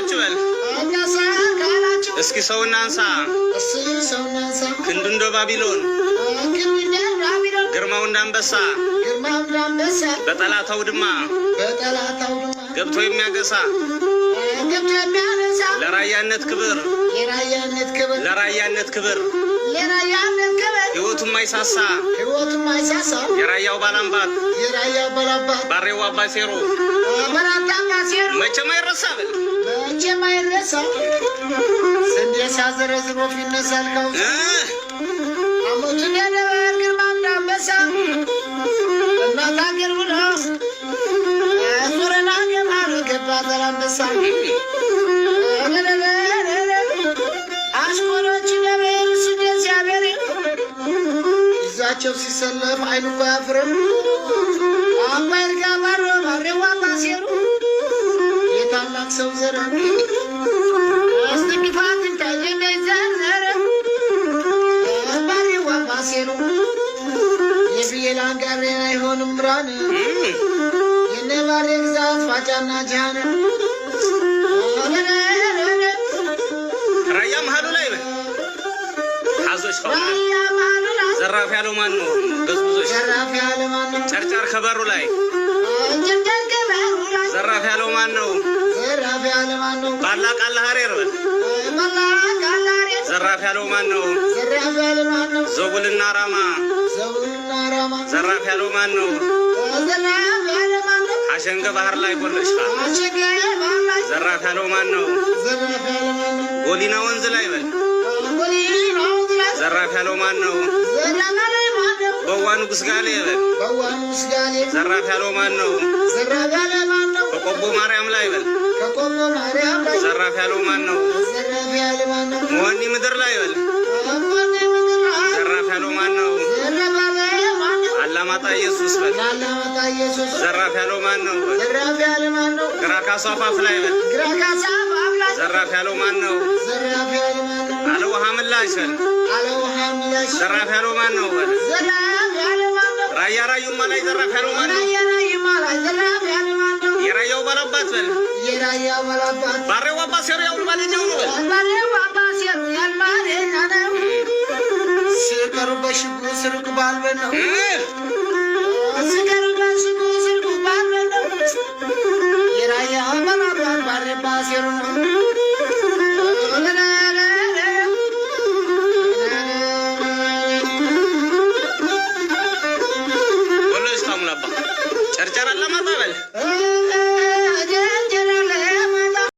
ካላችሁ በል እስኪ ሰውና አንሳ ክንዱ እንደ ባቢሎን ግርማው እንዳንበሳ በጠላት አውድማ ገብቶ የሚያገሳ ለራያነት ክብር ሕይወቱም አይሳሳ የራያው ባላምባት ባሬው አባሴሮ መቼም አይረሳ በል ስንዴ ሲያዘረዝሮ ይነሳል ካውሳ አሞቱን ያደበር ግርማ እንዳንበሳ እናት አገር ብሎ ሱረና ገማሩ ገባ ተላንበሳ አሽኮሮች ነበር ስንዴ ሲያበሬ ይዛቸው ሲሰለፍ አይኑ እኮ አያፍርም አባይር ጋባሮ ባሬው አባሴሩ የታላቅ ሰው ዘረ አስተግፋት እንታየኝ ዘረ ባሬው አባሴሩ የፍየላን ጋር አይሆንም ብራን የነባሬ ግዛት ፋጫና ጃነ ራያ መሀሉ ላይ በል አዞሽ ዘራፍ ያለው ማን ነው? በዝብዞሽ ዘራፍ ያለው ማን ነው? ጨርጨር ከበሩ ላይ ዘራፍ ያለው ማን ነው? ዘራፍ ያለው ማን ነው? ባላ ቃል ሀሬር በል ዘራፍ ያለው ማን ነው? ዘራፍ ያለው ማን ነው? ዘቡልና ራማ ዘራፍ ያለው ማን ነው? ዘራፍ ያለው ማን ነው? አሸንገ ባህር ላይ ጎለሽ ዘራፍ ያለው ማን ነው? ዘራፍ ያለው ማን ነው? ጎሊና ወንዝ ላይ በል ዘራፍ ያለው ማን ነው? በዋ ንጉስ ጋሌ በል ዘራፍ ያለው ማን ነው? በቆቦ ማርያም ላይ በል ዘራፍ ያለው ማን ነው? መወኒ ምድር ላይ በል ዘራፍ ያለው ማን ነው? አላማጣ ኢየሱስ በል ዘራፍ ያለው ማን ነው? ግራ ካሳ አፋፍ ላይ በል ዘራፍ ያለው ማን ነው? አለ ውሃ ምላሽ በል ዘራፍ ያለው ማን ነው? በል ራያ ራዩማ ላይ ዘራፍ ያለው ማን ነው? የራያው ባላባት በል ባሬው አባሴሮ ያው ባለኛው ነው በል ሲቀሩ በሽጉ ስርቅ ባልበነው ሲቀሩ በሽጉ ስርቅ ባልበነው የራያ ባላባት ባሬ ባሴሮ ነው